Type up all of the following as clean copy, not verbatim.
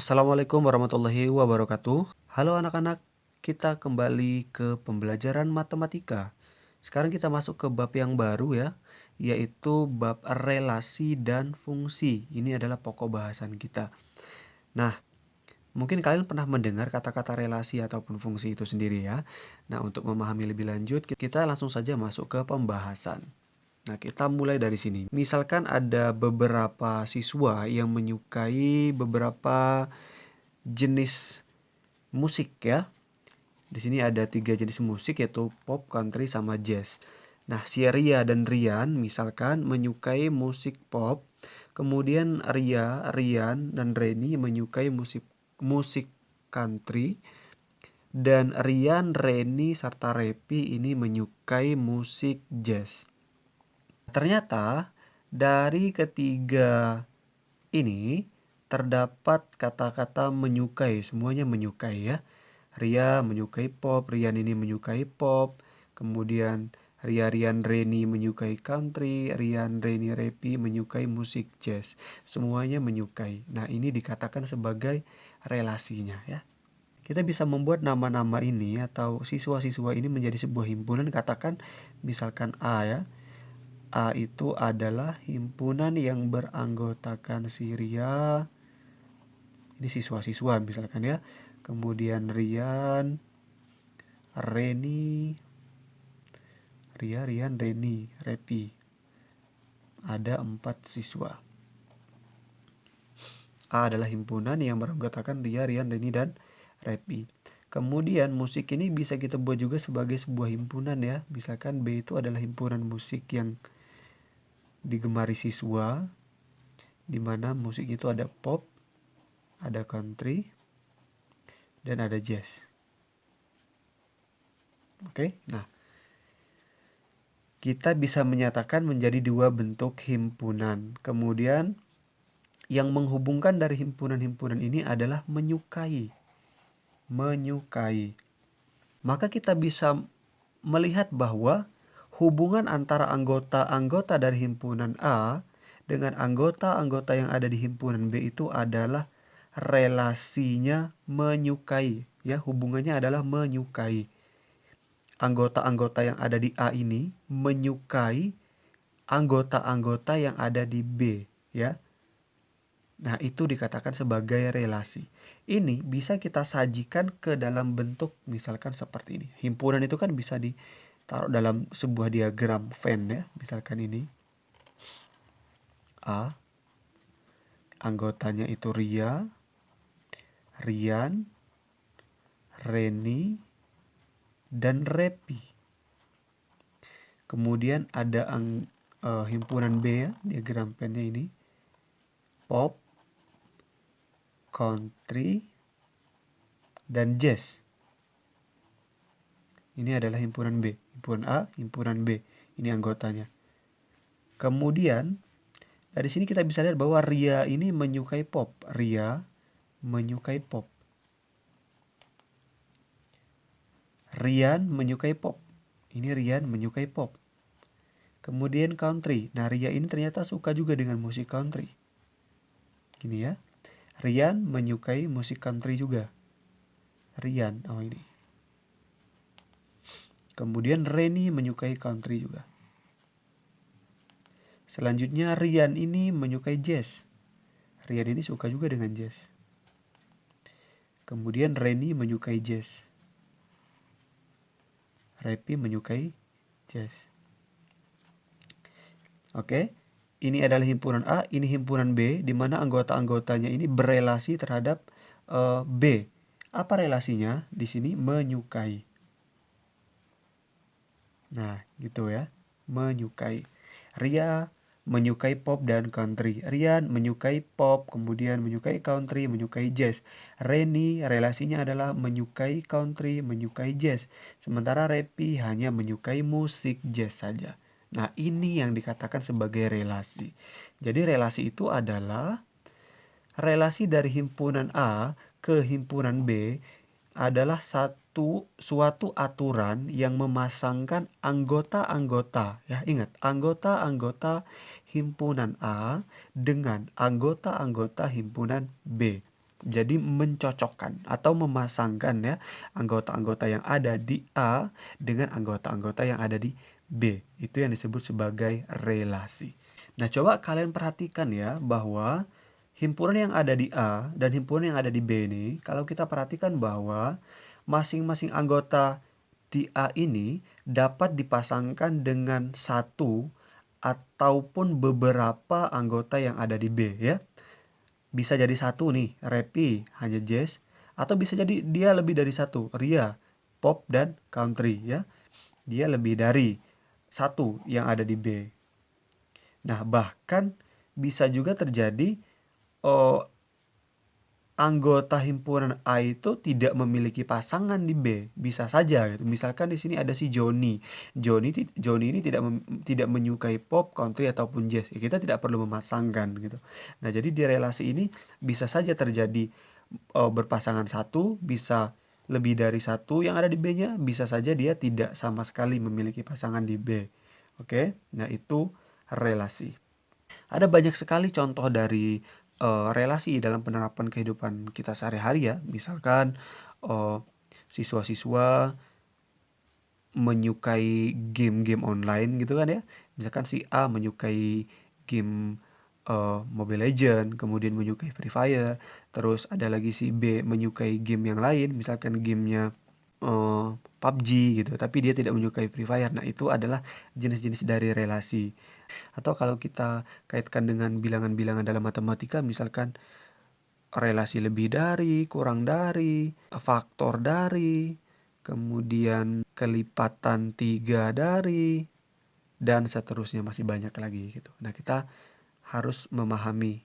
Assalamualaikum warahmatullahi wabarakatuh. Halo anak-anak, kita kembali ke pembelajaran matematika. Sekarang kita masuk ke bab yang baru ya, yaitu bab relasi dan fungsi. Ini adalah pokok bahasan kita. Nah, mungkin kalian pernah mendengar kata-kata relasi ataupun fungsi itu sendiri ya. Nah, untuk memahami lebih lanjut, kita langsung saja masuk ke pembahasan. Nah, kita mulai dari sini. Misalkan ada beberapa siswa yang menyukai beberapa jenis musik ya. Di sini ada 3 jenis musik yaitu pop, country, sama jazz. Nah, si Ria dan Rian misalkan menyukai musik pop, kemudian Rian, dan Reni menyukai musik country, dan Rian, Reni, serta Repi ini menyukai musik jazz. Ternyata dari ketiga ini terdapat kata-kata menyukai, semuanya menyukai ya. Ria menyukai pop, Rian ini menyukai pop, kemudian Rian, Reni menyukai country, Rian, Reni, Repi menyukai musik jazz. Semuanya menyukai. Nah, ini dikatakan sebagai relasinya ya. Kita bisa membuat nama-nama ini atau siswa-siswa ini menjadi sebuah himpunan. Katakan misalkan A ya. A itu adalah himpunan yang beranggotakan si Ria. Ini siswa-siswa misalkan ya. Kemudian Rian, Reni, Rian, Reni, Repi. Ada 4 siswa. A adalah himpunan yang beranggotakan Ria, Rian, Reni, dan Repi. Kemudian musik ini bisa kita buat juga sebagai sebuah himpunan ya. Misalkan B itu adalah himpunan musik yang digemari siswa, di mana musik itu ada pop, ada country, dan ada jazz. Oke, nah kita bisa menyatakan menjadi 2 bentuk himpunan. Kemudian yang menghubungkan dari himpunan-himpunan ini adalah menyukai. Menyukai. Maka kita bisa melihat bahwa hubungan antara anggota-anggota dari himpunan A dengan anggota-anggota yang ada di himpunan B itu adalah relasinya menyukai. Ya, hubungannya adalah menyukai. Anggota-anggota yang ada di A ini menyukai anggota-anggota yang ada di B, ya. Nah, itu dikatakan sebagai relasi. Ini bisa kita sajikan ke dalam bentuk misalkan seperti ini. Himpunan itu kan bisa ditaruh dalam sebuah diagram Venn ya. Misalkan ini A, anggotanya itu Ria, Rian, Reni, dan Repi. Kemudian ada himpunan B ya, diagram Venn-nya ini. Pop, country, dan jazz. Ini adalah himpunan B. Himpunan A, himpunan B. Ini anggotanya. Kemudian dari sini kita bisa lihat bahwa Ria ini menyukai pop. Ria menyukai pop. Rian menyukai pop. Ini Rian menyukai pop. Kemudian country. Nah, Ria ini ternyata suka juga dengan musik country. Gini ya. Rian menyukai musik country juga. Rian, oh ini. Kemudian Reni menyukai country juga. Selanjutnya Rian ini menyukai jazz. Rian ini suka juga dengan jazz. Kemudian Reni menyukai jazz. Repi menyukai jazz. Oke, ini adalah himpunan A, ini himpunan B, di mana anggota-anggotanya ini berelasi terhadap B. Apa relasinya? Di sini menyukai. Nah, gitu ya, menyukai. Ria menyukai pop dan country. Rian menyukai pop, kemudian menyukai country, menyukai jazz. Reni relasinya adalah menyukai country, menyukai jazz. Sementara Repi hanya menyukai musik jazz saja. Nah, ini yang dikatakan sebagai relasi. Jadi relasi itu adalah relasi dari himpunan A ke himpunan B adalah suatu aturan yang memasangkan anggota-anggota, ya ingat, anggota-anggota himpunan A dengan anggota-anggota himpunan B. Jadi mencocokkan atau memasangkan ya anggota-anggota yang ada di A dengan anggota-anggota yang ada di B. Itu yang disebut sebagai relasi. Nah, coba kalian perhatikan ya bahwa himpunan yang ada di A dan himpunan yang ada di B ini, kalau kita perhatikan bahwa masing-masing anggota di A ini dapat dipasangkan dengan satu ataupun beberapa anggota yang ada di B ya. Bisa jadi satu nih, Repi, hanya jazz. Atau bisa jadi dia lebih dari satu, Ria, pop dan country ya. Dia lebih dari satu yang ada di B. Nah, bahkan bisa juga terjadi oh, anggota himpunan A itu tidak memiliki pasangan di B. Bisa saja gitu. Misalkan di sini ada si Joni. Joni ini tidak menyukai pop, country ataupun jazz. Ya, kita tidak perlu memasangkan gitu. Nah, jadi di relasi ini bisa saja terjadi berpasangan satu, bisa lebih dari satu yang ada di B-nya, bisa saja dia tidak sama sekali memiliki pasangan di B. Oke. Nah, itu relasi. Ada banyak sekali contoh dari relasi dalam penerapan kehidupan kita sehari-hari ya. Misalkan eh, siswa-siswa menyukai game-game online gitu kan ya. Misalkan si A menyukai game Mobile Legend, kemudian menyukai Free Fire. Terus ada lagi si B menyukai game yang lain, misalkan gamenya PUBG gitu, tapi dia tidak menyukai Free Fire. Nah, itu adalah jenis-jenis dari relasi. Atau kalau kita kaitkan dengan bilangan-bilangan dalam matematika, misalkan relasi lebih dari, kurang dari, faktor dari, kemudian kelipatan 3 dari, dan seterusnya masih banyak lagi gitu. Nah, kita harus memahami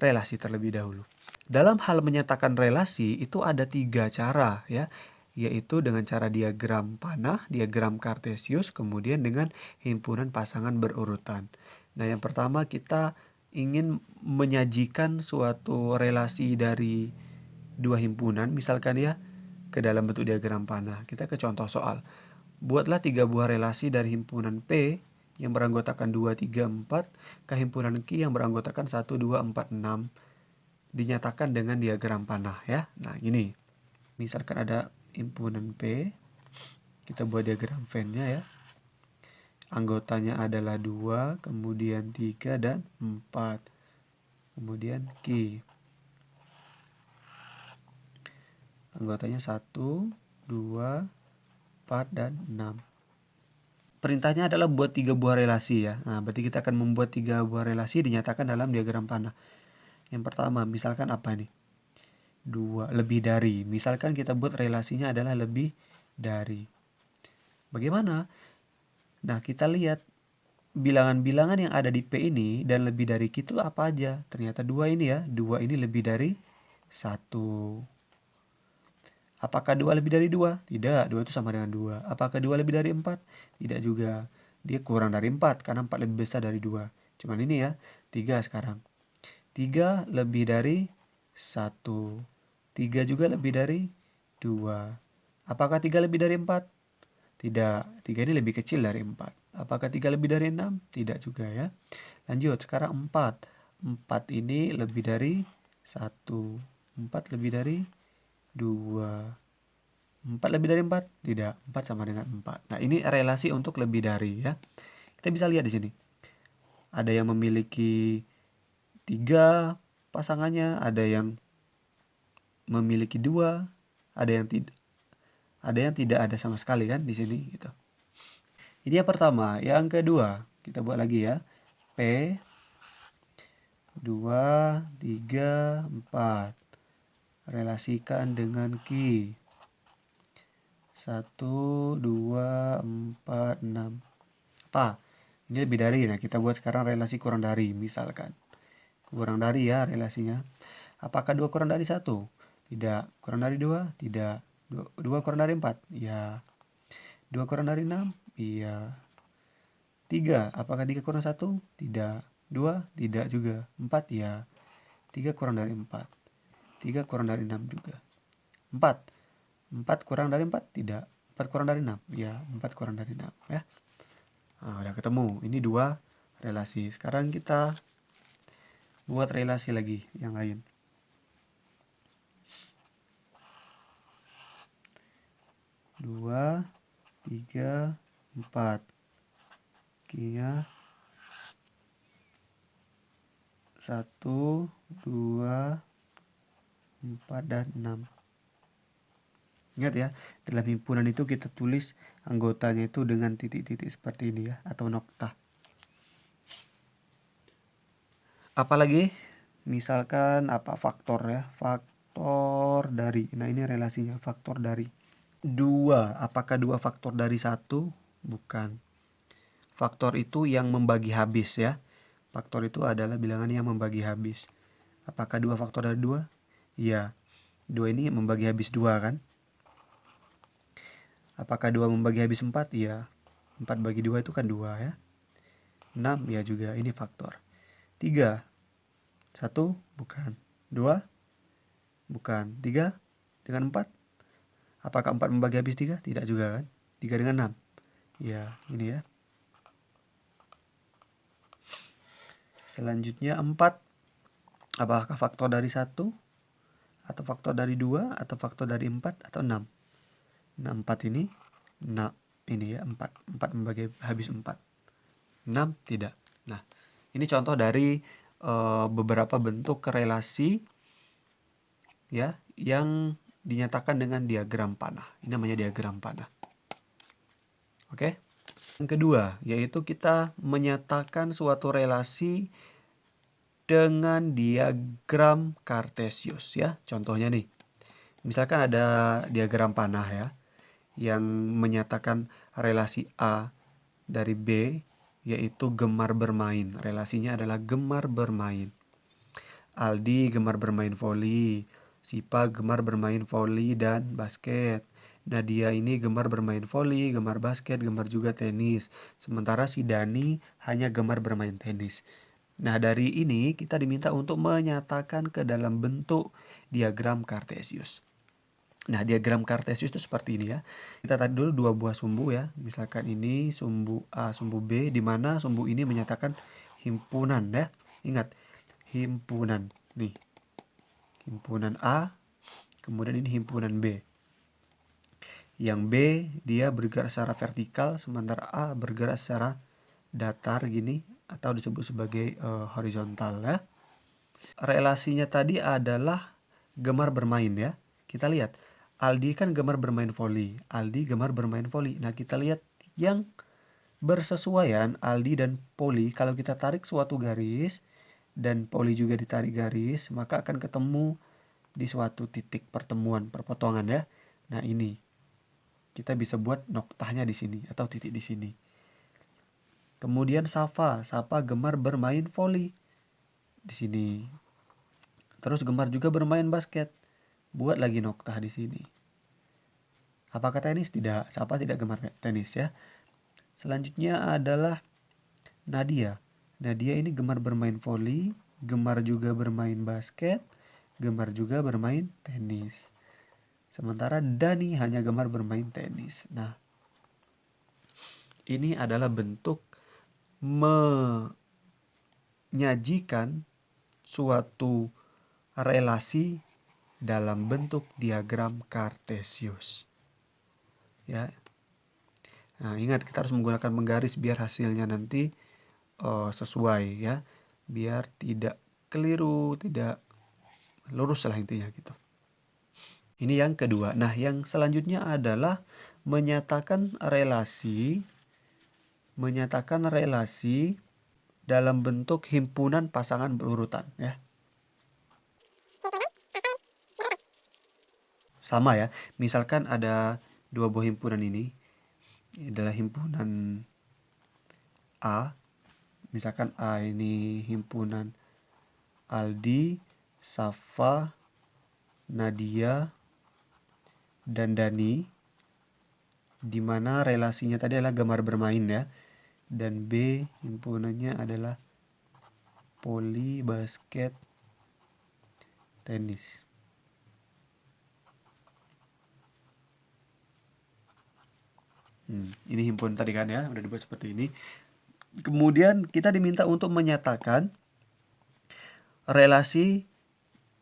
relasi terlebih dahulu. Dalam hal menyatakan relasi itu ada 3 cara ya, yaitu dengan cara diagram panah, diagram kartesius, kemudian dengan himpunan pasangan berurutan. Nah, yang pertama kita ingin menyajikan suatu relasi dari dua himpunan, misalkan ya, ke dalam bentuk diagram panah. Kita ke contoh soal. Buatlah 3 buah relasi dari himpunan P yang beranggotakan 2, 3, 4 ke himpunan Q yang beranggotakan 1, 2, 4, 6. Dinyatakan dengan diagram panah ya. Nah, gini. Misalkan ada himpunan P, kita buat diagram Venn-nya ya. Anggotanya adalah 2, kemudian 3 dan 4. Kemudian Q. Anggotanya 1, 2, 4 dan 6. Perintahnya adalah buat 3 buah relasi ya. Nah, berarti kita akan membuat 3 buah relasi dinyatakan dalam diagram panah. Yang pertama, misalkan apa nih? 2, lebih dari. Misalkan kita buat relasinya adalah lebih dari. Bagaimana? Nah, kita lihat bilangan-bilangan yang ada di P ini dan lebih dari Q itu apa aja? Ternyata 2 ini ya. 2 ini lebih dari 1. Apakah 2 lebih dari 2? Tidak, 2 itu sama dengan 2. Apakah 2 lebih dari 4? Tidak juga. Dia kurang dari 4 karena 4 lebih besar dari 2. Cuman ini ya, 3 sekarang. 3 lebih dari 1. 3 juga lebih dari 2. Apakah 3 lebih dari 4? Tidak, 3 ini lebih kecil dari 4. Apakah 3 lebih dari 6? Tidak juga ya. Lanjut, sekarang 4. 4 ini lebih dari 1. 4 lebih dari 2. 4 lebih dari 4? Tidak, 4 sama dengan 4. Nah, ini relasi untuk lebih dari ya. Kita bisa lihat di sini. Ada yang memiliki 3 pasangannya, ada yang memiliki 2, ada yang tidak ada sama sekali kan di sini gitu. Ini yang pertama. Yang kedua, kita buat lagi ya. P 2, 3, 4. Relasikan dengan Q. 1, 2, 4, 6. Apa? Ini lebih dari. Nah, kita buat sekarang relasi kurang dari misalkan. Kurang dari ya relasinya. Apakah 2 kurang dari 1? Tidak. Kurang dari 2? Tidak. 2 kurang dari 4? Iya. 2 kurang dari 6? Iya. 3. Apakah 3 kurang 1? Tidak. 2? Tidak juga. 4? Ya. 3 kurang dari 4. 3 kurang dari 6 juga. 4. 4 kurang dari 4? Tidak. 4 kurang dari 6? Ya. 4 kurang dari 6 ya. Nah, udah ketemu. Ini 2 relasi. Sekarang kita buat relasi lagi yang lain. 2, 3, 4. Oke ya. 1, 2, 4, dan 6. Ingat ya, dalam himpunan itu kita tulis anggotanya itu dengan titik-titik seperti ini ya, atau nokta. Apalagi misalkan faktor ya, faktor dari. Nah, ini relasinya faktor dari 2. Apakah 2 faktor dari 1? Bukan. Faktor itu yang membagi habis ya. Faktor itu adalah bilangan yang membagi habis. Apakah 2 faktor dari 2? Iya. 2 ini membagi habis 2 kan? Apakah 2 membagi habis 4? Iya. 4 bagi 2 itu kan 2 ya. 6 ya juga, ini faktor. 3. 1 bukan. 2 bukan. 3 dengan 4. Apakah 4 membagi habis 3? Tidak juga kan. 3 dengan 6. Ya, ini ya. Selanjutnya 4. Apakah faktor dari 1? Atau faktor dari 2? Atau faktor dari 4? Atau 6? Nah, 4 ini. Nah, ini ya 4. 4 membagi habis 4. 6 tidak. Nah, ini contoh dari beberapa bentuk relasi ya yang dinyatakan dengan diagram panah. Ini namanya diagram panah. Oke. Yang kedua, yaitu kita menyatakan suatu relasi dengan diagram Kartesius ya. Contohnya nih. Misalkan ada diagram panah ya yang menyatakan relasi A dari B yaitu gemar bermain. Relasinya adalah gemar bermain. Aldi gemar bermain voli, Sipa gemar bermain voli dan basket. Nadia ini gemar bermain voli, gemar basket, gemar juga tenis. Sementara si Dani hanya gemar bermain tenis. Nah, dari ini kita diminta untuk menyatakan ke dalam bentuk diagram Kartesius. Nah, diagram Kartesius itu seperti ini ya. Kita tadi dulu 2 buah sumbu ya. Misalkan ini sumbu A, sumbu B, di mana sumbu ini menyatakan himpunan ya. Ingat, himpunan. Nih, himpunan A, kemudian ini himpunan B. Yang B dia bergerak secara vertikal, sementara A bergerak secara datar gini, atau disebut sebagai horizontal ya. Relasinya tadi adalah gemar bermain ya. Kita lihat, Aldi kan gemar bermain voli. Aldi gemar bermain voli. Nah, kita lihat yang bersesuaian Aldi dan Poli. Kalau kita tarik suatu garis dan Poli juga ditarik garis, maka akan ketemu di suatu titik pertemuan, perpotongan ya. Nah, ini kita bisa buat noktahnya di sini atau titik di sini. Kemudian Safa gemar bermain voli di sini. Terus gemar juga bermain basket. Buat lagi noktah di sini. Apakah tenis? Tidak. Safa tidak gemar tenis ya. Selanjutnya adalah Nadia. Nadia ini gemar bermain voli, gemar juga bermain basket, gemar juga bermain tenis. Sementara Dani hanya gemar bermain tenis. Nah, ini adalah bentuk menyajikan suatu relasi dalam bentuk diagram Kartesius. Ya. Nah, ingat kita harus menggunakan menggaris biar hasilnya nanti sesuai ya. Biar tidak keliru, tidak lurus lah intinya gitu. Ini yang kedua. Nah, yang selanjutnya adalah menyatakan relasi dalam bentuk himpunan pasangan berurutan ya. Sama ya. Misalkan ada 2 buah himpunan ini. Ini adalah himpunan A. Misalkan A ini himpunan Aldi, Safa, Nadia, dan Dani, di mana relasinya tadi adalah gemar bermain ya. Dan B himpunannya adalah voli, basket, tenis. Ini himpunan tadi kan ya, udah dibuat seperti ini. Kemudian kita diminta untuk menyatakan relasi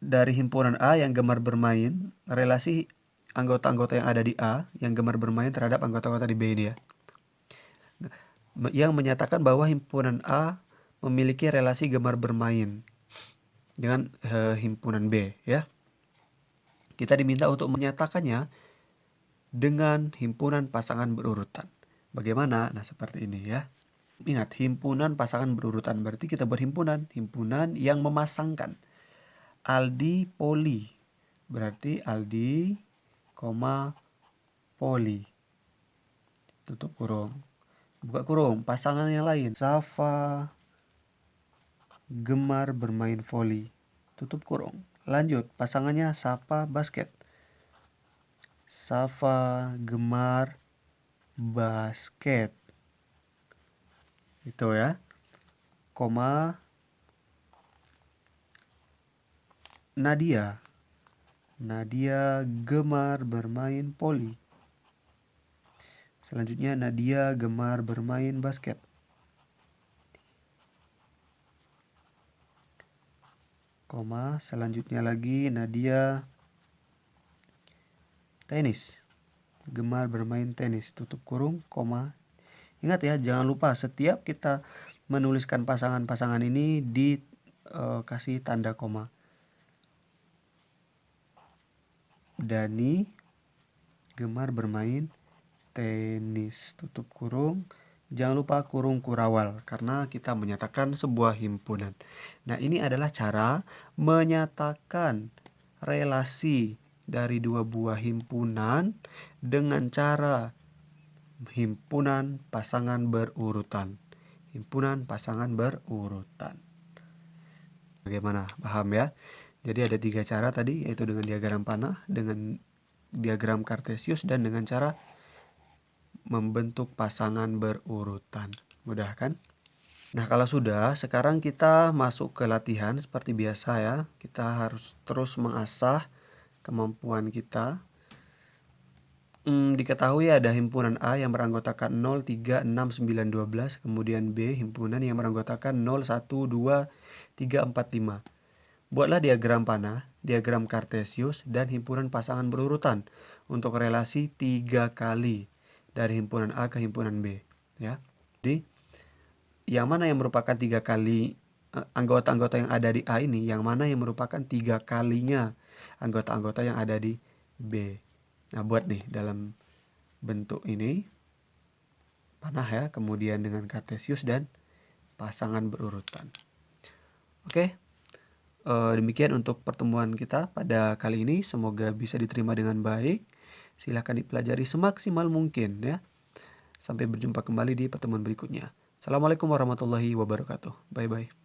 dari himpunan A yang gemar bermain, relasi anggota-anggota yang ada di A yang gemar bermain terhadap anggota-anggota di B ini ya. Yang menyatakan bahwa himpunan A memiliki relasi gemar bermain dengan himpunan B ya. Kita diminta untuk menyatakannya dengan himpunan pasangan berurutan. Bagaimana? Nah, seperti ini ya. Ingat, himpunan pasangan berurutan berarti kita berhimpunan, himpunan yang memasangkan Aldi Poli. Berarti Aldi, Poli. Tutup kurung. Buka kurung, pasangan yang lain. Safa gemar bermain voli. Tutup kurung. Lanjut, pasangannya Safa basket. Safa gemar basket. Itu ya. Koma Nadia. Nadia gemar bermain voli. Selanjutnya Nadia gemar bermain basket. Koma, selanjutnya lagi Nadia tenis. Gemar bermain tenis. Tutup kurung, koma. Ingat ya, jangan lupa setiap kita menuliskan pasangan-pasangan ini dikasih tanda koma. Dani gemar bermain tenis. Tutup kurung. Jangan lupa kurung kurawal karena kita menyatakan sebuah himpunan. Nah, ini adalah cara menyatakan relasi dari dua buah himpunan dengan cara himpunan pasangan berurutan. Himpunan pasangan berurutan. Bagaimana? Paham ya? Jadi ada 3 cara tadi, yaitu dengan diagram panah, dengan diagram kartesius, dan dengan cara membentuk pasangan berurutan. Mudah kan? Nah, kalau sudah, sekarang kita masuk ke latihan seperti biasa ya. Kita harus terus mengasah kemampuan kita. Diketahui ada himpunan A yang beranggotakan 0, 3, 6, 9, 12. Kemudian B, himpunan yang beranggotakan 0, 1, 2, 3, 4, 5. Buatlah diagram panah, diagram kartesius, dan himpunan pasangan berurutan untuk relasi 3 kali dari himpunan A ke himpunan B ya. Jadi yang mana yang merupakan 3 kali anggota-anggota yang ada di A ini, yang mana yang merupakan 3 kalinya anggota-anggota yang ada di B. Nah, buat nih dalam bentuk ini panah ya, kemudian dengan kartesius dan pasangan berurutan. Oke. Demikian untuk pertemuan kita pada kali ini. Semoga bisa diterima dengan baik. Silahkan dipelajari semaksimal mungkin ya. Sampai berjumpa kembali di pertemuan berikutnya. Assalamualaikum warahmatullahi wabarakatuh. Bye-bye.